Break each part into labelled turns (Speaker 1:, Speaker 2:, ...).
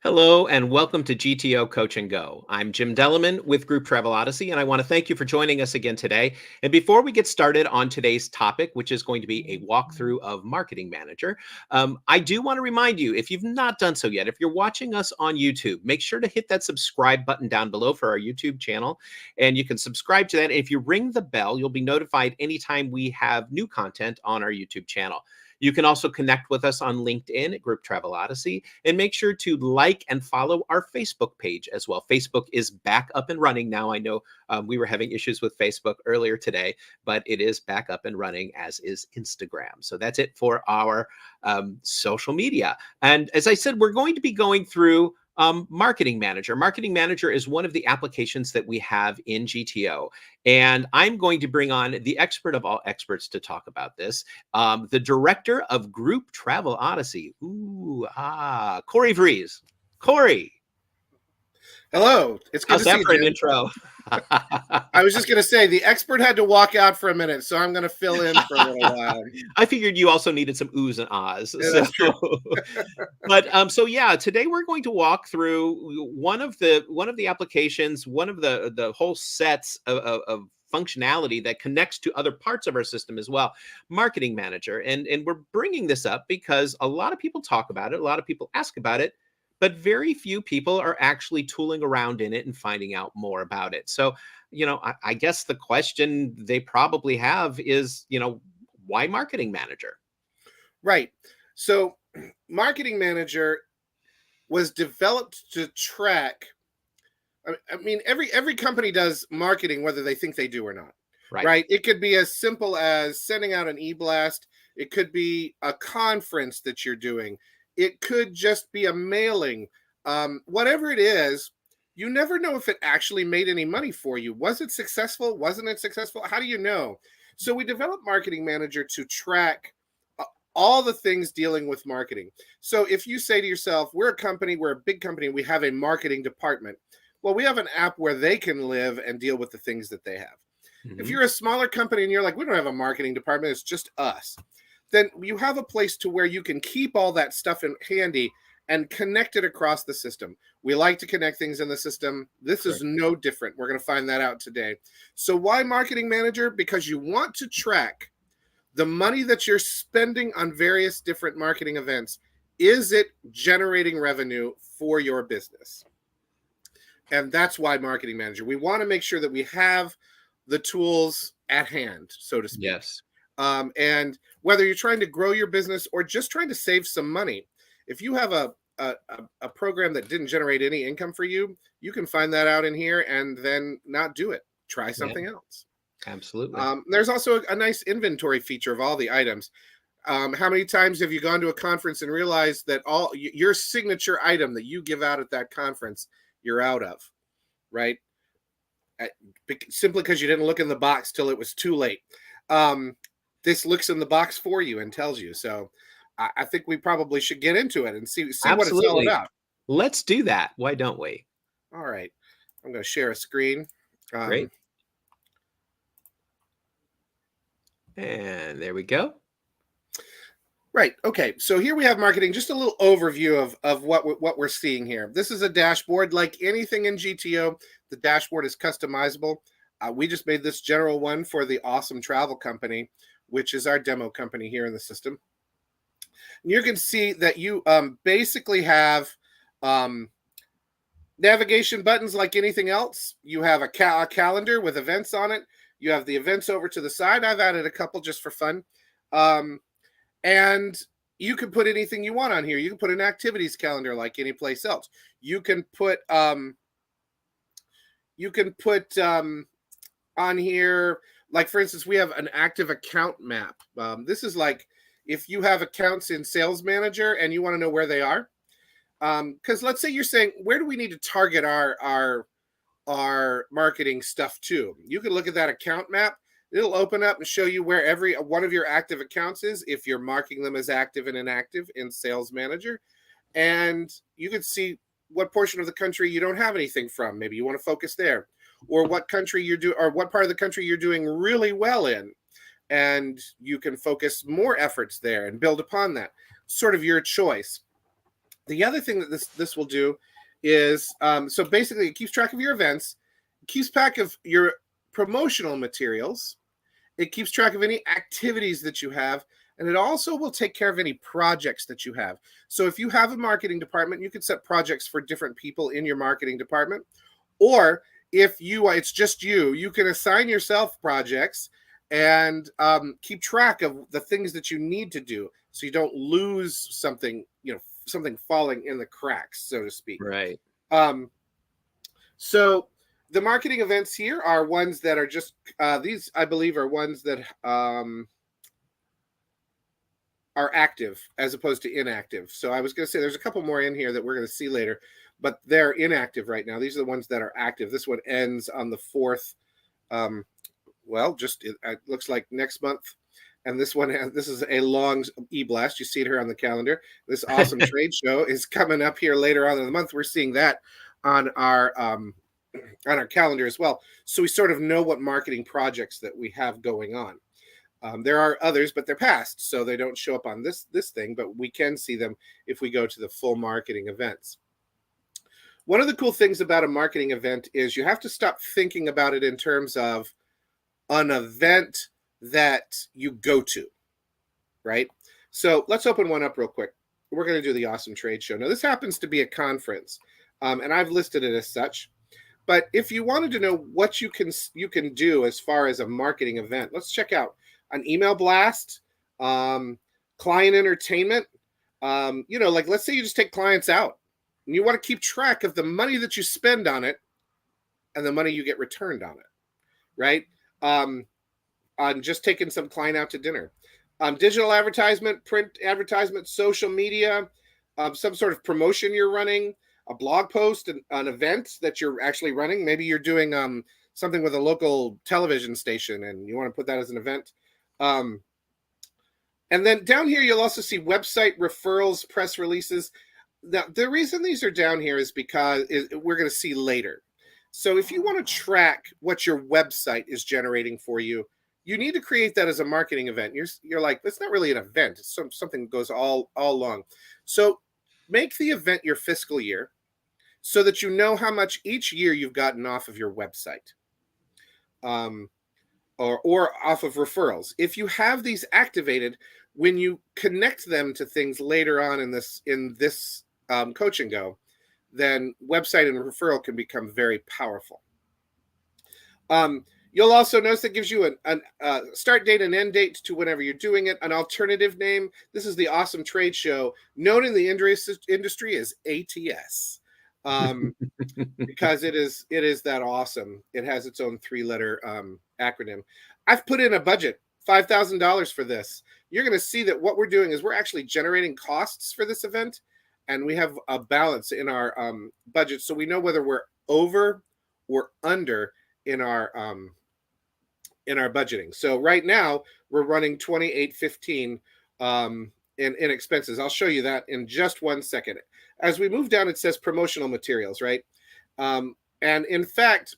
Speaker 1: Hello and welcome to GTO Coach and Go. I'm Jim Delleman with Group Travel Odyssey, and I want to thank you for joining us again today. And before we get started on today's topic, which is going to be a walkthrough of Marketing Manager, I do want to remind you, if you've not done so yet, if you're watching us on YouTube, make sure to hit that subscribe button down below for our YouTube channel, and you can subscribe to that. And if you ring the bell, you'll be notified anytime we have new content on our YouTube channel. You can also connect with us on LinkedIn at Group Travel Odyssey, and make sure to like and follow our Facebook page as well. Facebook is back up and running now. I know we were having issues with Facebook earlier today, but it is back up and running, as is Instagram. So that's it for our social media. And as I said, we're going to be going through Marketing Manager. Marketing Manager is one of the applications that we have in GTO. And I'm going to bring on the expert of all experts to talk about this, the director of Group Travel Odyssey. Corey Vries. Corey.
Speaker 2: Hello. It's good
Speaker 1: How's
Speaker 2: to see
Speaker 1: that
Speaker 2: you,
Speaker 1: for an
Speaker 2: Jim.
Speaker 1: intro?
Speaker 2: I was just going to say the expert had to walk out for a minute, so I'm going to fill in for a little while.
Speaker 1: I figured you also needed some oohs and ahs.
Speaker 2: Yeah, that's true.
Speaker 1: So yeah, today we're going to walk through one of the applications, one of the whole sets of functionality that connects to other parts of our system as well, Marketing Manager. And we're bringing this up because a lot of people talk about it, a lot of people ask about it, but very few people are actually tooling around in it and finding out more about it. So, I guess the question they probably have is, why Marketing Manager?
Speaker 2: Right. So Marketing Manager was developed to track. I mean, every company does marketing, whether they think they do or not. Right. It could be as simple as sending out an e-blast. It could be a conference that you're doing. It could just be a mailing. Whatever it is, you never know if it actually made any money for you. Was it successful? Wasn't it successful? How do you know? So we developed Marketing Manager to track all the things dealing with marketing. So if you say to yourself, we're a big company, we have a marketing department. Well, we have an app where they can live and deal with the things that they have. Mm-hmm. If you're a smaller company and you're like, we don't have a marketing department, it's just us, then you have a place to where you can keep all that stuff in handy and connect it across the system. We like to connect things in the system. This is no different. We're going to find that out today. So why Marketing Manager? Because you want to track the money that you're spending on various different marketing events. Is it generating revenue for your business? And that's why Marketing Manager. We want to make sure that we have the tools at hand, so to speak.
Speaker 1: Yes.
Speaker 2: And whether you're trying to grow your business or just trying to save some money, if you have a program that didn't generate any income for you, you can find that out in here and then not do it. Try something else.
Speaker 1: Absolutely.
Speaker 2: There's also a nice inventory feature of all the items. How many times have you gone to a conference and realized that all your signature item that you give out at that conference, you're out of, right? Simply because you didn't look in the box till it was too late. This looks in the box for you and tells you. So I think we probably should get into it and see what it's all about.
Speaker 1: Let's do that. Why don't we?
Speaker 2: All right. I'm going to share a screen.
Speaker 1: Great. And there we go.
Speaker 2: Right. Okay. So here we have marketing, just a little overview of what we're seeing here. This is a dashboard. Like anything in GTO, the dashboard is customizable. We just made this general one for the Awesome Travel Company, which is our demo company here in the system. And you can see that you basically have navigation buttons like anything else. You have a calendar with events on it. You have the events over to the side. I've added a couple just for fun. And you can put anything you want on here. You can put an activities calendar like any place else. You can put on here, like for instance, we have an active account map. This is like if you have accounts in Sales Manager and you want to know where they are. Because let's say you're saying, where do we need to target our marketing stuff to? You can look at that account map. It'll open up and show you where every one of your active accounts is if you're marking them as active and inactive in Sales Manager. And you can see what portion of the country you don't have anything from. Maybe you want to focus there. Or what country you're doing, or what part of the country you're doing really well in. And you can focus more efforts there and build upon that. Sort of your choice. The other thing that this will do is, so basically it keeps track of your events, it keeps track of your promotional materials, it keeps track of any activities that you have, and it also will take care of any projects that you have. So if you have a marketing department, you can set projects for different people in your marketing department. Or if it's just you can assign yourself projects and keep track of the things that you need to do, so you don't lose something, something falling in the cracks, so to speak.
Speaker 1: Right.
Speaker 2: Um, so the marketing events here are ones that are just these, I believe, are ones that are active as opposed to inactive. So I was going to say there's a couple more in here that we're going to see later, but they're inactive right now. These are the ones that are active. This one ends on the 4th. It looks like next month. And this is a long e-blast. You see it here on the calendar. This awesome trade show is coming up here later on in the month. We're seeing that on our calendar as well. So we sort of know what marketing projects that we have going on. There are others, but they're past, so they don't show up on this thing, but we can see them if we go to the full marketing events. One of the cool things about a marketing event is you have to stop thinking about it in terms of an event that you go to, right? So let's open one up real quick. We're going to do the Awesome Trade Show. Now, this happens to be a conference, and I've listed it as such. But if you wanted to know what you can do as far as a marketing event, let's check out an email blast, client entertainment. Like let's say you just take clients out and you want to keep track of the money that you spend on it and the money you get returned on it, right? On just taking some client out to dinner. Digital advertisement, print advertisement, social media, some sort of promotion you're running, a blog post, an event that you're actually running. Maybe you're doing something with a local television station and you want to put that as an event. And then down here, you'll also see website referrals, press releases. Now, the reason these are down here is because we're going to see later. So if you want to track what your website is generating for you, you need to create that as a marketing event. You're like, that's not really an event. It's something that goes all along. So make the event your fiscal year so that you know how much each year you've gotten off of your website. Or off of referrals. If you have these activated, when you connect them to things later on in this Coach and Go, then website and referral can become very powerful. You'll also notice that gives you a start date and end date to whenever you're doing it, an alternative name. This is the Awesome Trade Show, known in the industry as ATS. Because it is that awesome. It has its own 3-letter acronym. I've put in a budget, $5,000 for this. You're going to see that what we're doing is we're actually generating costs for this event, and we have a balance in our budget, so we know whether we're over or under in our budgeting. So right now we're running $2,815 in expenses. I'll show you that in just one second. As we move down, it says promotional materials, right? And in fact,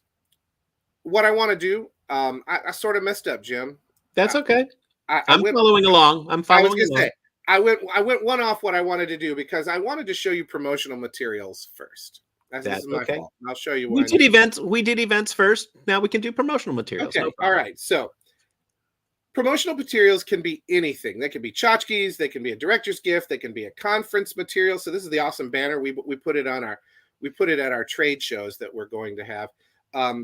Speaker 2: what I want to do, I sort of messed up, Jim.
Speaker 1: That's okay. I'm following along.
Speaker 2: I was going to say, I went one off what I wanted to do because I wanted to show you promotional materials first. That's my fault. I'll show you.
Speaker 1: We did events first. Now we can do promotional materials.
Speaker 2: Okay. All right. So promotional materials can be anything. They can be tchotchkes. They can be a director's gift. They can be a conference material. So this is the awesome banner. We put it at our trade shows that we're going to have.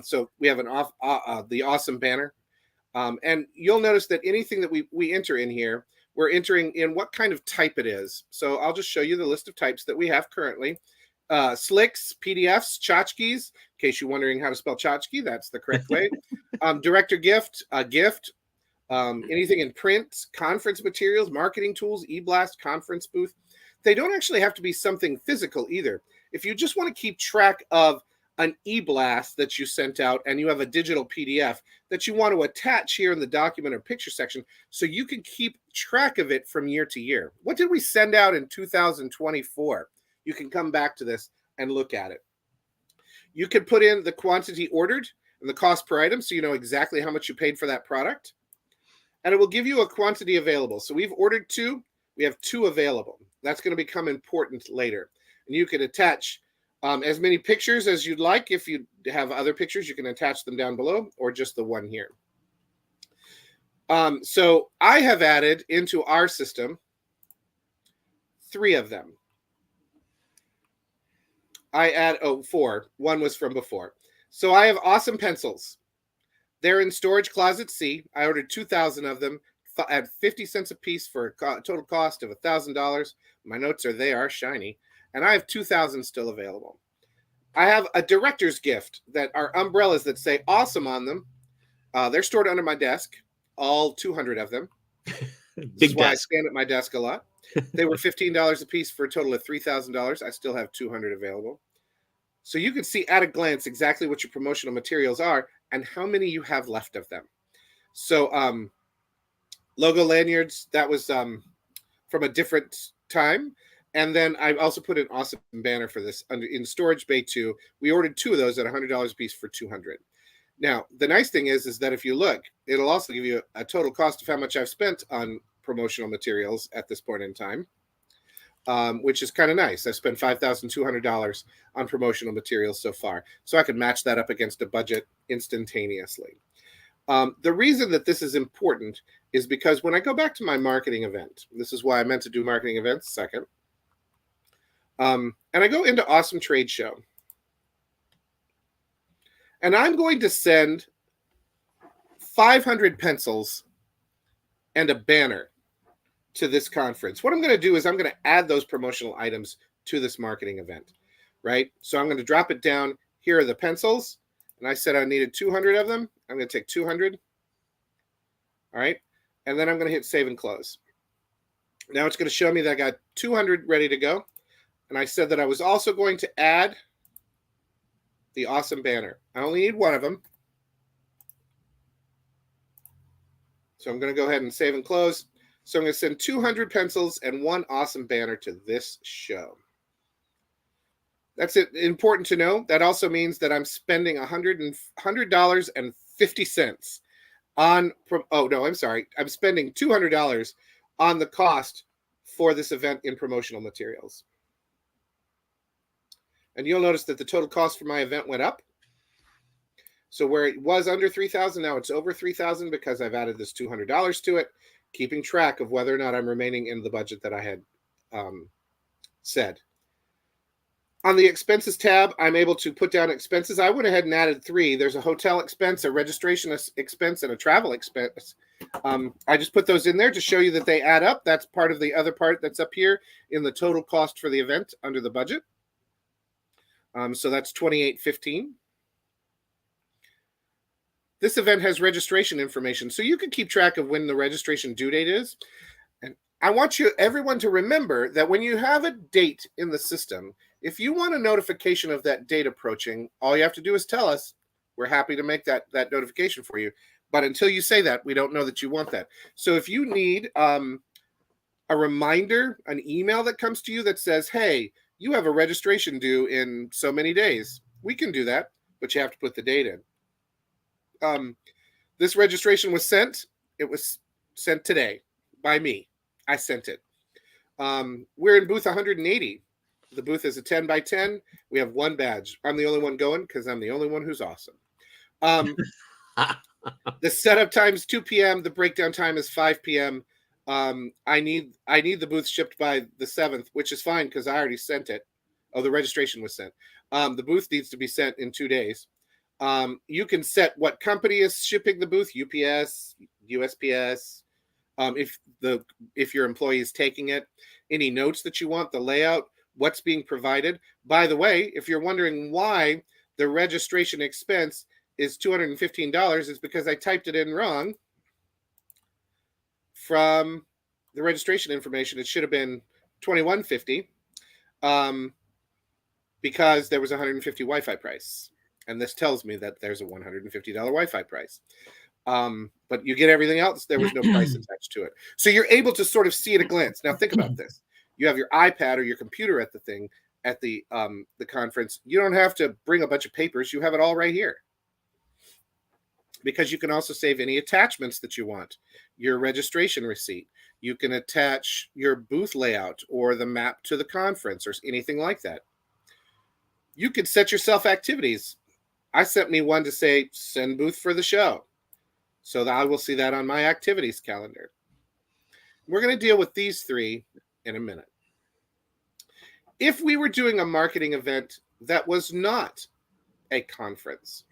Speaker 2: So we have the awesome banner. And you'll notice that anything that we enter in here, we're entering in what kind of type it is. So I'll just show you the list of types that we have currently. Slicks, PDFs, tchotchkes. In case you're wondering how to spell tchotchke, that's the correct way. Director gift, a gift. Anything in print, conference materials, marketing tools, e-blast, conference booth. They don't actually have to be something physical either. If you just want to keep track of an e-blast that you sent out and you have a digital PDF that you want to attach here in the document or picture section so you can keep track of it from year to year. What did we send out in 2024? You can come back to this and look at it. You can put in the quantity ordered and the cost per item so you know exactly how much you paid for that product. And it will give you a quantity available. So we've ordered 2. We have 2 available. That's going to become important later. And you can attach as many pictures as you'd like. If you have other pictures, you can attach them down below, or just the one here. So I have added into our system 3 of them. Four. One was from before. So I have awesome pencils. They're in storage closet C. I ordered 2,000 of them at 50 cents a piece for a total cost of $1,000. My notes are they are shiny. And I have 2,000 still available. I have a director's gift that are umbrellas that say awesome on them. They're stored under my desk, all 200 of them. This is why I stand at my desk a lot. They were $15 a piece for a total of $3,000. I still have 200 available. So you can see at a glance exactly what your promotional materials are and how many you have left of them. So logo lanyards, that was from a different time. And then I also put an awesome banner for this in storage bay 2. We ordered 2 of those at $100 a piece for 200. Now, the nice thing is that if you look, it'll also give you a total cost of how much I've spent on promotional materials at this point in time, which is kind of nice. I spent $5,200 on promotional materials so far, so I can match that up against a budget instantaneously. The reason that this is important is because when I go back to my marketing event, this is why I meant to do marketing events second, and I go into Awesome Trade Show, and I'm going to send 500 pencils and a banner to this conference. What I'm going to do is I'm going to add those promotional items to this marketing event, right? So I'm going to drop it down. Here are the pencils, and I said I needed 200 of them. I'm going to take 200. All right, and then I'm going to hit save and close. Now it's going to show me that I got 200 ready to go, and I said that I was also going to add the awesome banner. I only need 1 of them. So I'm going to go ahead and save and close. So I'm going to send 200 pencils and 1 awesome banner to this show. That's it. Important to know. That also means that I'm spending $100.50 on, oh no, I'm sorry. I'm spending $200 on the cost for this event in promotional materials. And you'll notice that the total cost for my event went up. So where it was under $3,000, now it's over $3,000 because I've added this $200 to it, keeping track of whether or not I'm remaining in the budget that I had said. On the expenses tab, I'm able to put down expenses. I went ahead and added 3. There's a hotel expense, a registration expense, and a travel expense. I just put those in there to show you that they add up. That's part of the other part that's up here in the total cost for the event under the budget. So that's $28.15. This event has registration information, so you can keep track of when the registration due date is. And I want everyone to remember that when you have a date in the system, if you want a notification of that date approaching, all you have to do is tell us. We're happy to make that notification for you. But until you say that, we don't know that you want that. So if you need a reminder, an email that comes to you that says, hey, you have a registration due in so many days, we can do that, but you have to put the date in. This registration was sent. It was sent today by me. I sent it. We're in booth 180. The booth is a 10 by 10. We have 1 badge. I'm the only one going because I'm the only one who's awesome. The setup time is 2 p.m. The breakdown time is 5 p.m. I need the booth shipped by the 7th, which is fine because I already sent it. Oh, the registration was sent. The booth needs to be sent in 2 days. You can set what company is shipping the booth, UPS, USPS, if your employee is taking it, any notes that you want, the layout, what's being provided. By the way, if you're wondering why the registration expense is $215, it's because I typed it in wrong from the registration information. It should have been $21.50 because there was a $150 Wi-Fi price. And this tells me that there's a $150 Wi-Fi price. But you get everything else. There was no price attached to it. So you're able to sort of see at a glance. Now think about this. You have your iPad or your computer at the thing at the conference. You don't have to bring a bunch of papers. You have it all right here. Because you can also save any attachments that you want. Your registration receipt, You can attach your booth layout or the map to the conference or anything like that. You could set yourself activities. I set me one to say, send booth for the show. So that I will see that on my activities calendar. We're going to deal with these three in a minute. If we were doing a marketing event that was not a conference,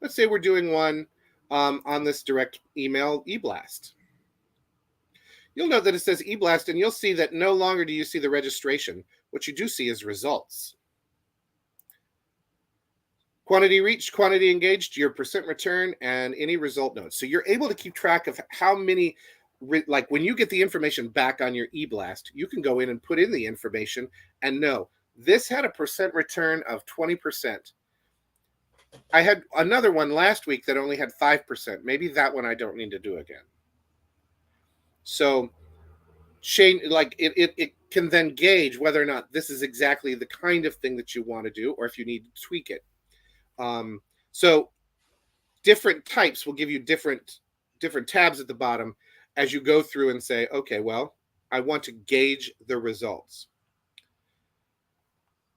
Speaker 2: let's say we're doing one on this direct email e-blast. You'll note that it says e-blast, and you'll see that no longer do you see the registration. What you do see is results. Quantity reached, quantity engaged, your percent return, and any result notes. So you're able to keep track of how many, like when you get the information back on your e-blast, you can go in and put in the information and know this had a percent return of 20%. I had another one last week that only had 5%. Maybe that one I don't need to do again. So Shane, like it can then gauge whether or not this is exactly the kind of thing that you want to do, or if you need to tweak it. So different types will give you different tabs at the bottom as you go through and say, okay, well, I want to gauge the results.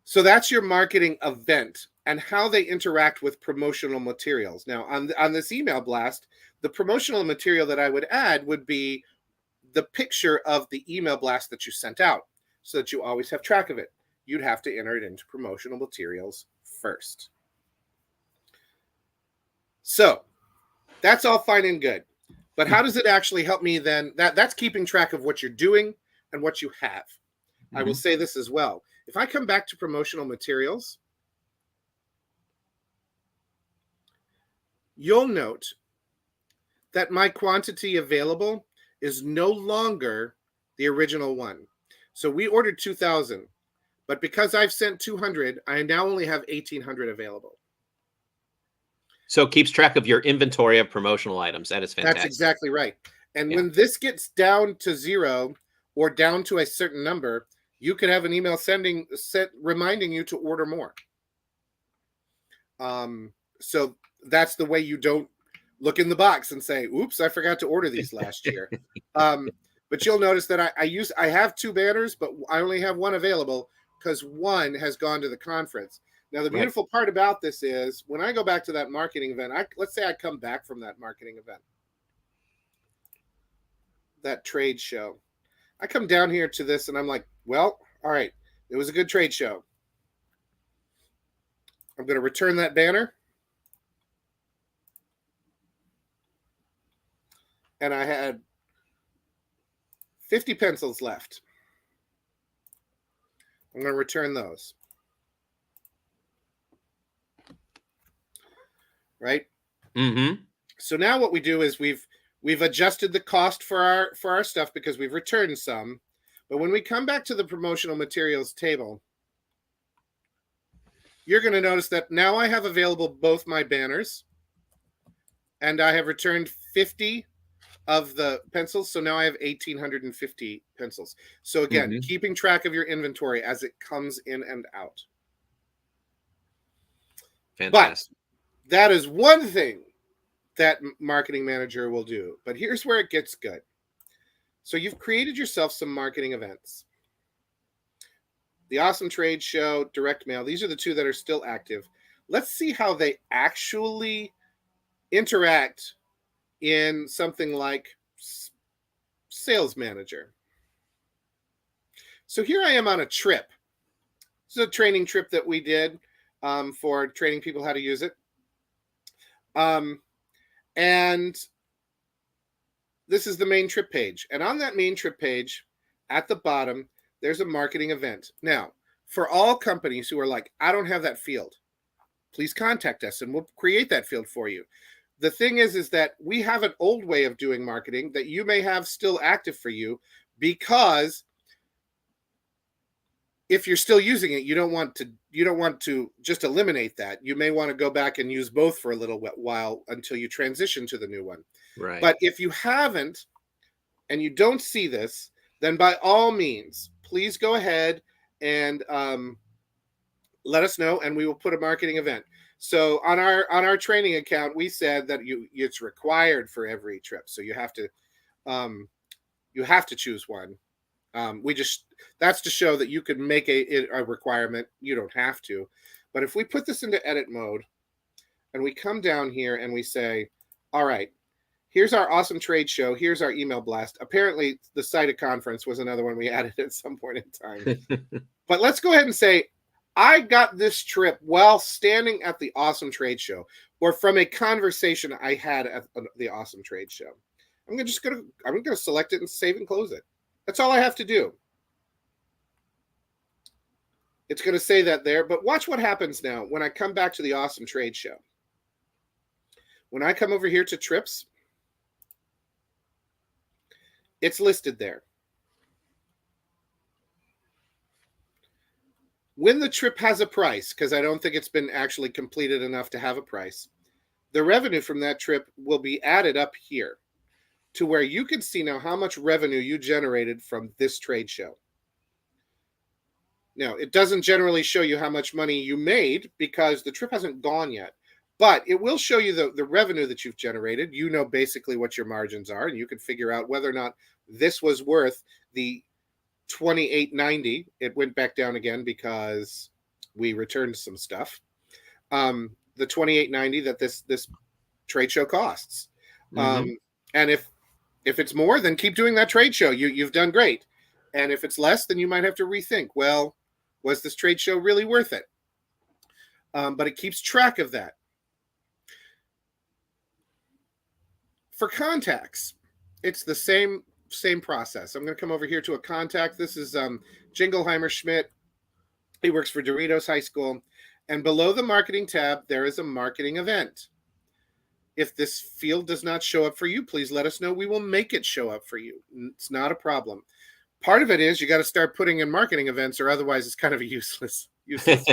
Speaker 2: So that's your marketing event and how they interact with promotional materials. Now, on this email blast, the promotional material that I would add would be the picture of the email blast that you sent out so that you always have track of it. You'd have to enter it into promotional materials first. So that's all fine and good. But how does it actually help me then? That's keeping track of what you're doing and what you have. Mm-hmm. I will say this as well. If I come back to promotional materials, you'll note that my quantity available is no longer the original one. So we ordered 2,000, but because I've sent 200, I now only have 1,800 available.
Speaker 1: So it keeps track of your inventory of promotional items. That is fantastic.
Speaker 2: That's exactly right. And when this gets down to 0 or down to a certain number, you could have an email reminding you to order more. So that's the way you don't look in the box and say, oops, I forgot to order these last year. But you'll notice that I have 2 banners, but I only have 1 available because 1 has gone to the conference. Now, the beautiful part about this is when I go back to that marketing event, let's say I come back from that marketing event, that trade show. I come down here to this and I'm like, well, all right, it was a good trade show. I'm going to return that banner. And I had 50 pencils left. I'm going to return those. Right?
Speaker 1: Mm-hmm.
Speaker 2: So now what we do is we've adjusted the cost for our stuff because we've returned some. But when we come back to the promotional materials table, you're going to notice that now I have available both my banners, and I have returned 50 of the pencils. So now I have 1,850 pencils. So again, keeping track of your inventory as it comes in and out.
Speaker 1: Fantastic.
Speaker 2: But that is one thing that marketing manager will do. But here's where it gets good. So you've created yourself some marketing events. The Awesome Trade Show, Direct Mail. These are the 2 that are still active. Let's see how they actually interact in something like Sales Manager. So here I am on a trip. This is a training trip that we did for training people how to use it. And this is the main trip page. And on that main trip page, at the bottom, there's a marketing event. Now, for all companies who are like, I don't have that field, please contact us and we'll create that field for you. The thing is that we have an old way of doing marketing that you may have still active for you, because if you're still using it, you don't want to just eliminate that. You may want to go back and use both for a little while until you transition to the new one.
Speaker 1: Right.
Speaker 2: But if you haven't and you don't see this, then by all means, please go ahead and let us know, and we will put a marketing event. So on our training account, we said that it's required for every trip. So you have to You have to choose one. That's to show that you could make a requirement. You don't have to. But if we put this into edit mode and we come down here and we say, all right, here's our awesome trade show. Here's our email blast. Apparently, the site of conference was another one we added at some point in time. But let's go ahead and say, I got this trip while standing at the awesome trade show, or from a conversation I had at the awesome trade show. I'm going to select it and save and close it. That's all I have to do. It's going to say that there, but watch what happens now when I come back to the awesome trade show. When I come over here to trips, it's listed there. When the trip has a price, because I don't think it's been actually completed enough to have a price, the revenue from that trip will be added up here to where you can see now how much revenue you generated from this trade show. Now, it doesn't generally show you how much money you made because the trip hasn't gone yet, but it will show you the revenue that you've generated. You know basically what your margins are, and you can figure out whether or not this was worth the $28.90. It went back down again because we returned some stuff. The $28.90 that this trade show costs. And if it's more, then keep doing that trade show. You've done great. And if it's less, then you might have to rethink, well, was this trade show really worth it? But it keeps track of that. For contacts, it's the same process. I'm going to come over here to a contact. This is Jingleheimer Schmidt. He works for Doritos High School. And below the marketing tab, there is a marketing event. If this field does not show up for you, please let us know. We will make it show up for you. It's not a problem. Part of it is you got to start putting in marketing events, or otherwise it's kind of a useless field,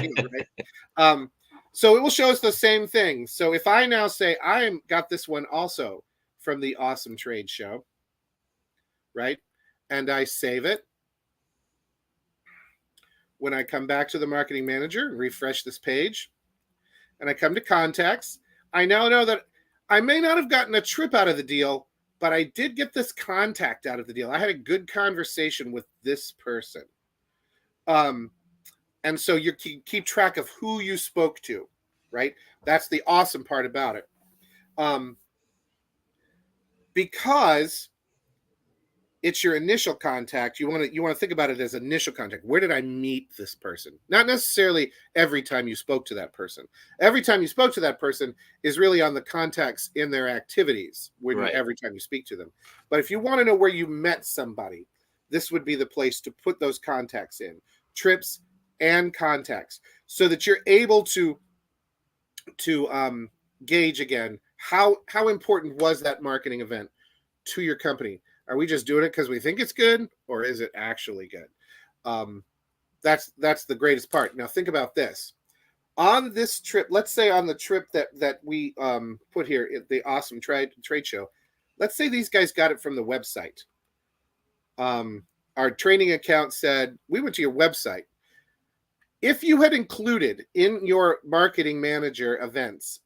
Speaker 2: right? So it will show us the same thing. So if I now say I got this one also from the awesome trade show, right? And I save it. When I come back to the marketing manager and refresh this page, and I come to contacts, I now know that I may not have gotten a trip out of the deal, but I did get this contact out of the deal. I had a good conversation with this person. And so you keep track of who you spoke to, right? That's the awesome part about it. Because it's your initial contact, you want to think about it as initial contact. Where did I meet this person? Not necessarily every time you spoke to that person. Every time you spoke to that person is really on the contacts in their activities every time you speak to them. But if you want to know where you met somebody, this would be the place to put those contacts in, trips and contacts, so that you're able to gauge again how important was that marketing event to your company. Are we just doing it because we think it's good, or is it actually good? That's the greatest part. Now think about this. On this trip, let's say on the trip that we put here at the awesome trade show, let's say these guys got it from the website. Our training account said, we went to your website. If you had included in your marketing manager events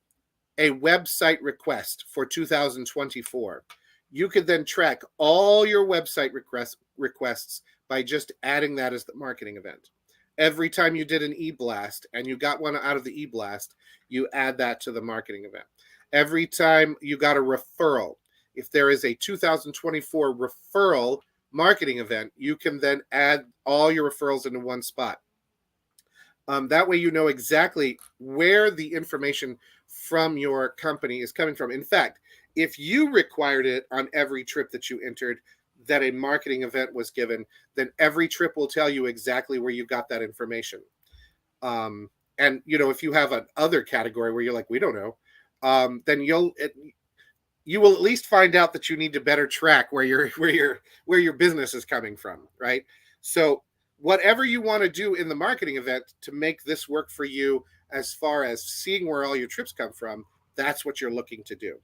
Speaker 2: a website request for 2024, you could then track all your website requests by just adding that as the marketing event. Every time you did an e-blast and you got one out of the e-blast, you add that to the marketing event. Every time you got a referral, if there is a 2024 referral marketing event, you can then add all your referrals into one spot. That way you know exactly where the information from your company is coming from. In fact, if you required it on every trip that you entered that a marketing event was given, then every trip will tell you exactly where you got that information. And if you have an other category where you're like, we don't know, then you will at least find out that you need to better track where your business is coming from, right? So whatever you want to do in the marketing event to make this work for you, as far as seeing where all your trips come from, that's what you're looking to do.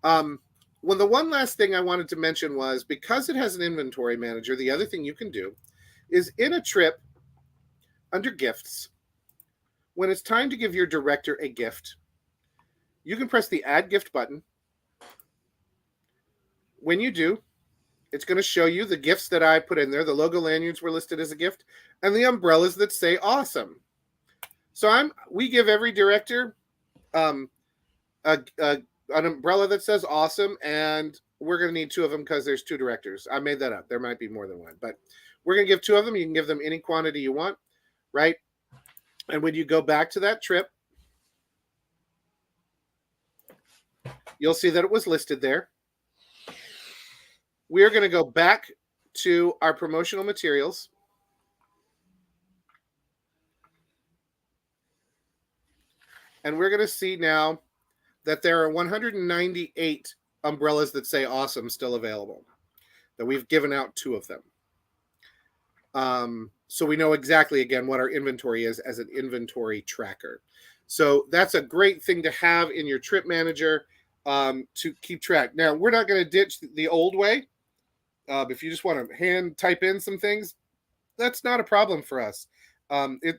Speaker 2: Well, the one last thing I wanted to mention was, because it has an inventory manager, the other thing you can do is in a trip under gifts, when it's time to give your director a gift, you can press the add gift button. When you do, It's going to show you the gifts that I put in there. The logo lanyards were listed as a gift, and the umbrellas that say awesome. So we give every director an umbrella that says awesome, and we're going to need 2 of them because there's 2 directors. I made that up. There might be more than one, but we're going to give 2 of them. You can give them any quantity you want, right? And when you go back to that trip, you'll see that it was listed there. We're going to go back to our promotional materials. And we're going to see now that there are 198 umbrellas that say awesome still available, that we've given out 2 of them. So we know exactly, again, what our inventory is as an inventory tracker. So that's a great thing to have in your trip manager to keep track. Now, we're not going to ditch the old way. If you just want to hand type in some things, that's not a problem for us.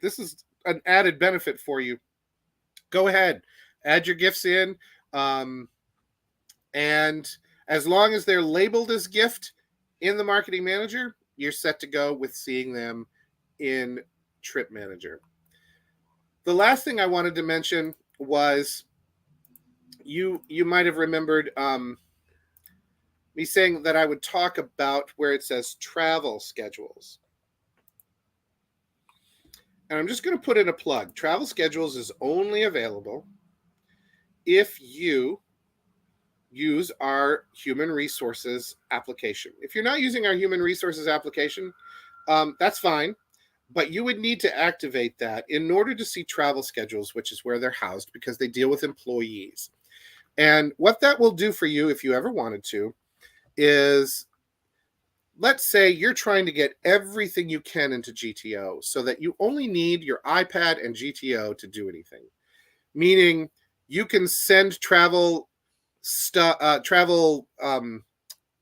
Speaker 2: This is an added benefit for you. Go ahead, add your gifts in. And as long as they're labeled as gift in the marketing manager, you're set to go with seeing them in Trip Manager. The last thing I wanted to mention was you might have remembered me saying that I would talk about where it says travel schedules. And I'm just going to put in a plug. Travel schedules is only available if you use our human resources application. If you're not using our human resources application, that's fine, but you would need to activate that in order to see travel schedules, which is where they're housed because they deal with employees. And what that will do for you, if you ever wanted to, is let's say you're trying to get everything you can into GTO so that you only need your iPad and GTO to do anything. Meaning you can send travel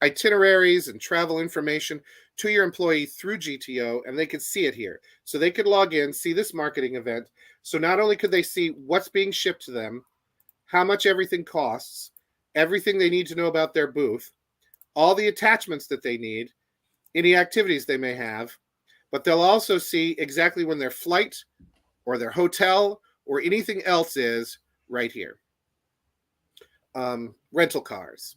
Speaker 2: itineraries and travel information to your employee through GTO, and they could see it here. So they could log in, see this marketing event. So not only could they see what's being shipped to them, how much everything costs, everything they need to know about their booth, all the attachments that they need, any activities they may have, but they'll also see exactly when their flight or their hotel or anything else is right here. Rental cars.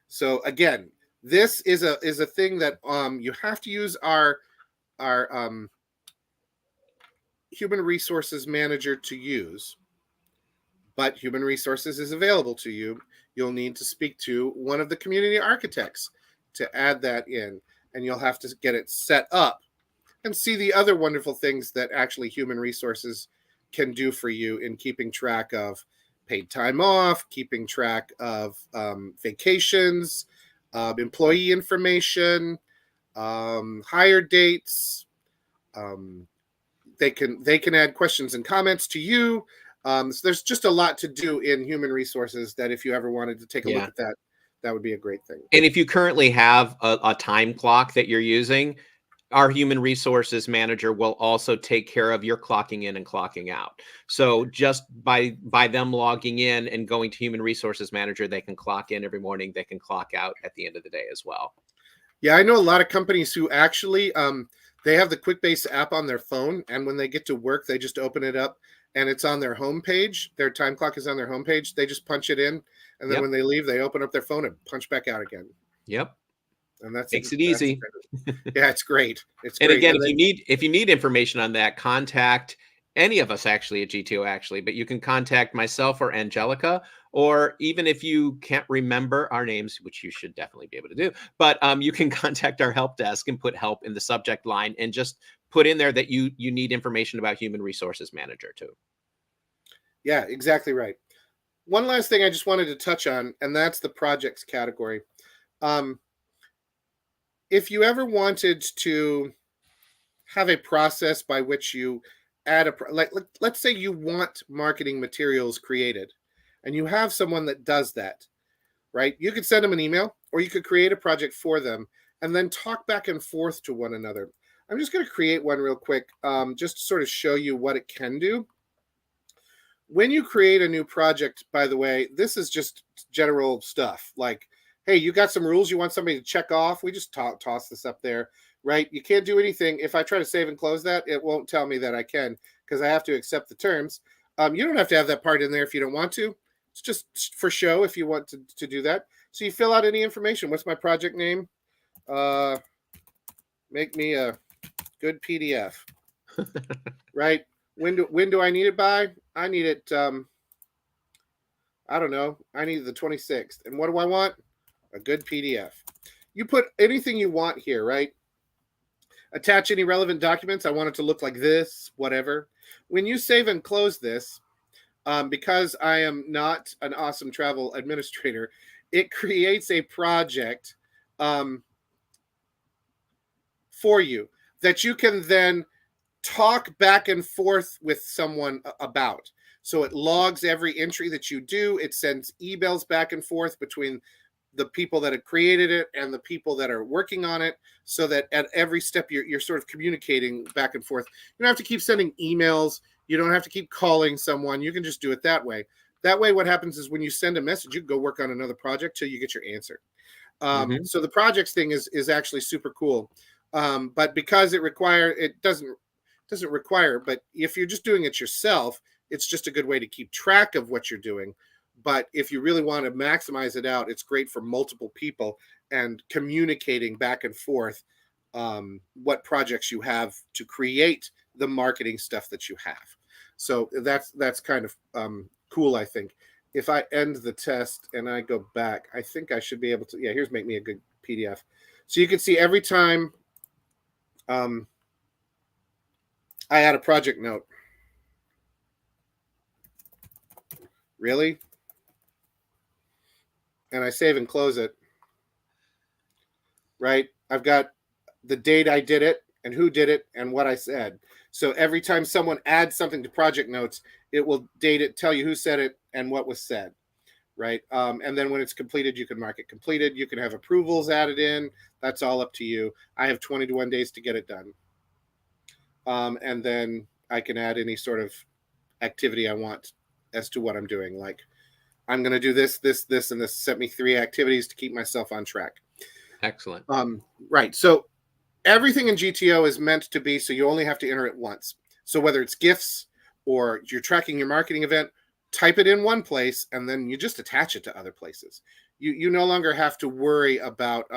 Speaker 2: So again, this is a thing that you have to use our human resources manager to use, but human resources is available to you. You'll need to speak to one of the community architects to add that in, and you'll have to get it set up and see the other wonderful things that actually human resources can do for you in keeping track of paid time off, keeping track of vacations, employee information, hire dates. They can add questions and comments to you. So there's just a lot to do in human resources that if you ever wanted to take a look at that, that would be a great thing.
Speaker 1: And if you currently have a time clock that you're using, our human resources manager will also take care of your clocking in and clocking out. So just by them logging in and going to human resources manager, they can clock in every morning. They can clock out at the end of the day as well.
Speaker 2: Yeah, I know a lot of companies who actually they have the QuickBase app on their phone, and when they get to work, they just open it up and it's on their homepage. Their time clock is on their homepage. They just punch it in, and then when they leave, they open up their phone and punch back out again.
Speaker 1: Yep.
Speaker 2: And that
Speaker 1: makes it easy.
Speaker 2: Yeah, it's great. It's
Speaker 1: and
Speaker 2: great.
Speaker 1: Again, if you need information on that, contact any of us actually at GTO but you can contact myself or Angelica, or even if you can't remember our names, which you should definitely be able to do, but you can contact our help desk and put help in the subject line and just put in there that you need information about human resources manager too.
Speaker 2: Yeah, exactly right. One last thing I just wanted to touch on, and that's the projects category. If you ever wanted to have a process by which you add let's say you want marketing materials created and you have someone that does that, right? You could send them an email or you could create a project for them and then talk back and forth to one another. I'm just going to create one real quick just to sort of show you what it can do. When you create a new project, by the way, this is just general stuff like, hey, you got some rules you want somebody to check off? We just toss this up there, right? You can't do anything. If I try to save and close that, it won't tell me that I can because I have to accept the terms. You don't have to have that part in there if you don't want to. It's just for show if you want to do that. So you fill out any information. What's my project name? Make me a good PDF, right? When do I need it by? I need it. I don't know. I need the 26th. And what do I want? A good PDF. You put anything you want here, right? Attach any relevant documents. I want it to look like this, whatever. When you save and close this, because I am not an awesome travel administrator, it creates a project for you that you can then talk back and forth with someone about. So it logs every entry that you do. It sends emails back and forth between the people that have created it and the people that are working on it, so that at every step you're sort of communicating back and forth. You don't have to keep sending emails. You don't have to keep calling someone. You can just do it that way. That way, what happens is when you send a message, you can go work on another project till you get your answer. So the projects thing is actually super cool. But because it doesn't require, but if you're just doing it yourself, it's just a good way to keep track of what you're doing. But if you really want to maximize it out, it's great for multiple people and communicating back and forth what projects you have to create the marketing stuff that you have. So that's kind of cool, I think. If I end the test and I go back, I think I should be able to. Yeah, here's make me a good PDF. So you can see every time I add a project note. Really? And I save and close it, right? I've got the date I did it and who did it and what I said. So every time someone adds something to project notes, it will date it, tell you who said it and what was said, right? And then when it's completed, you can mark it completed. You can have approvals added in. That's all up to you. I have 21 days to get it done. And then I can add any sort of activity I want as to what I'm doing. Like, I'm going to do this, and this. Set me 3 activities to keep myself on track.
Speaker 1: Excellent.
Speaker 2: Right. So everything in GTO is meant to be so you only have to enter it once. So whether it's gifts or you're tracking your marketing event, type it in one place and then you just attach it to other places. You no longer have to worry about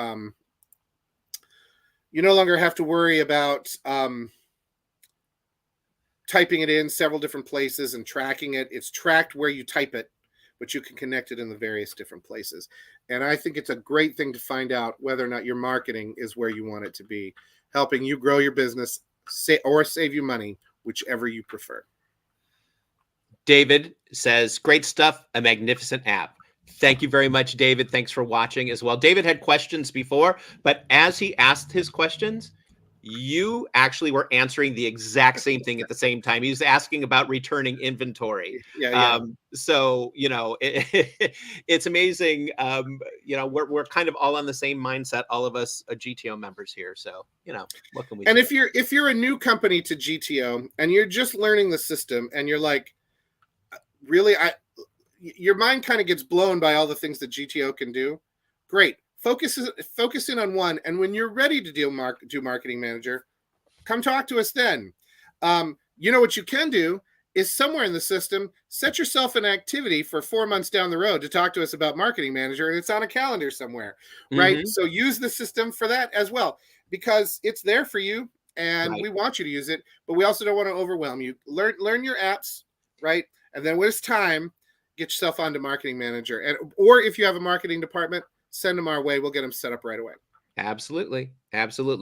Speaker 2: typing it in several different places and tracking it. It's tracked where you type it, but you can connect it in the various different places. And I think it's a great thing to find out whether or not your marketing is where you want it to be, helping you grow your business or save you money, whichever you prefer.
Speaker 1: David says, great stuff, a magnificent app. Thank you very much, David. Thanks for watching as well. David had questions before, but as he asked his questions, you actually were answering the exact same thing at the same time. He was asking about returning inventory.
Speaker 2: Yeah.
Speaker 1: So, it's amazing. We're kind of all on the same mindset, all of us GTO members here. So, what can we
Speaker 2: And
Speaker 1: say?
Speaker 2: if you're a new company to GTO and you're just learning the system and you're like, really, your mind kind of gets blown by all the things that GTO can do. Great. Focus in on one. And when you're ready to do marketing manager, come talk to us then. What you can do is somewhere in the system, set yourself an activity for 4 months down the road to talk to us about marketing manager. And it's on a calendar somewhere, right?
Speaker 1: Mm-hmm.
Speaker 2: So use the system for that as well, because it's there for you and
Speaker 1: Right.
Speaker 2: we want you to use it, but we also don't want to overwhelm you. Learn your apps, right? And then when it's time, get yourself onto marketing manager. Or if you have a marketing department, send them our way. We'll get them set up right away.
Speaker 1: Absolutely.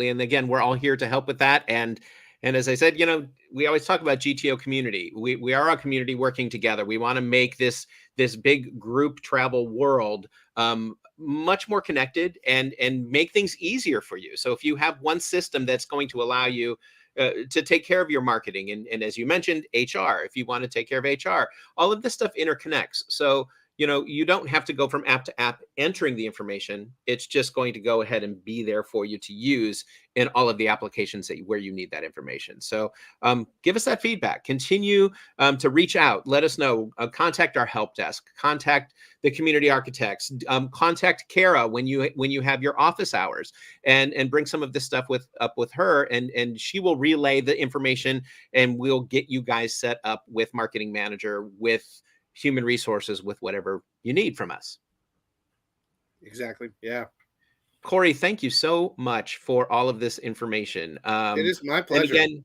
Speaker 1: And again, we're all here to help with that. And as I said, we always talk about GTO community. We are a community working together. We want to make this big group travel world much more connected and make things easier for you. So if you have one system that's going to allow you to take care of your marketing, and as you mentioned, HR, if you want to take care of HR, all of this stuff interconnects. So you don't have to go from app to app entering the information. It's just going to go ahead and be there for you to use in all of the applications where you need that information. So give us that feedback. Continue to reach out. Let us know. Contact our help desk. Contact the community architects. Contact Kara when you have your office hours, and bring some of this stuff up with her, and she will relay the information, and we'll get you guys set up with Marketing Manager, with human resources, with whatever you need from us.
Speaker 2: Exactly. Yeah.
Speaker 1: Corey, thank you so much for all of this information.
Speaker 2: It is my
Speaker 1: And
Speaker 2: pleasure.
Speaker 1: again,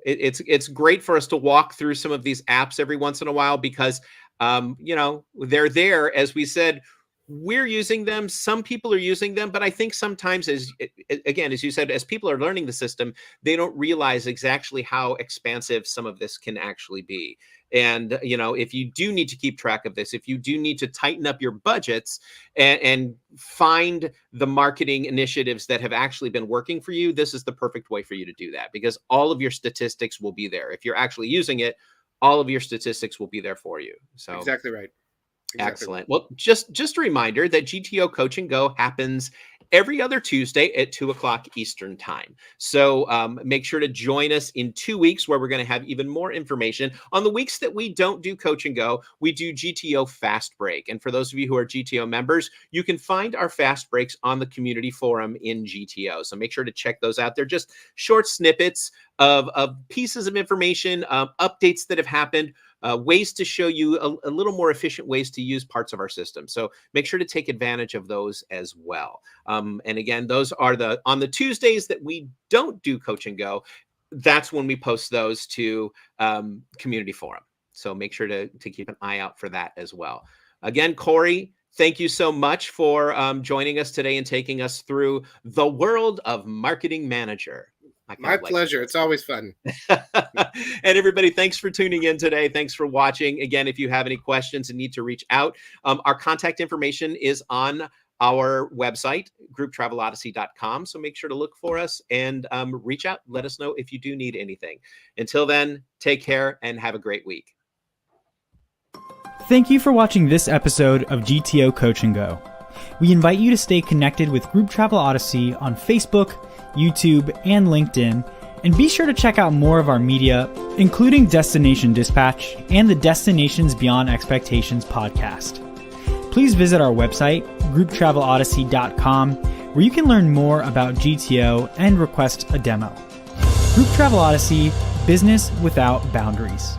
Speaker 1: it's great for us to walk through some of these apps every once in a while, because they're there. As we said, we're using them. Some people are using them, but I think sometimes, as you said, as people are learning the system, they don't realize exactly how expansive some of this can actually be. And if you do need to keep track of this, if you do need to tighten up your budgets and find the marketing initiatives that have actually been working for you, this is the perfect way for you to do that, because all of your statistics will be there. If you're actually using it, all of your statistics will be there for you. So
Speaker 2: Exactly right. Exactly.
Speaker 1: Excellent. Well, just a reminder that GTO Coach and Go happens every other Tuesday at 2:00 Eastern time. So make sure to join us in 2 weeks, where we're going to have even more information. On the weeks that we don't do Coach and Go, we do GTO Fast Break. And for those of you who are GTO members, you can find our Fast Breaks on the community forum in GTO. So make sure to check those out. They're just short snippets of pieces of information, updates that have happened, ways to show you a little more efficient ways to use parts of our system. So make sure to take advantage of those as well. And again, those are on the Tuesdays that we don't do Coach and Go. That's when we post those to community forum. So make sure to keep an eye out for that as well. Again, Corey, thank you so much for joining us today and taking us through the world of Marketing Manager.
Speaker 2: My pleasure. It's always fun.
Speaker 1: And everybody, thanks for tuning in today. Thanks for watching. Again, if you have any questions and need to reach out, our contact information is on our website, grouptravelodyssey.com. So make sure to look for us and reach out. Let us know if you do need anything. Until then, take care and have a great week.
Speaker 3: Thank you for watching this episode of GTO Coach and Go. We invite you to stay connected with Group Travel Odyssey on Facebook, YouTube, and LinkedIn, and be sure to check out more of our media, including Destination Dispatch and the Destinations Beyond Expectations podcast. Please visit our website, grouptravelodyssey.com, where you can learn more about GTO and request a demo. Group Travel Odyssey, business without boundaries.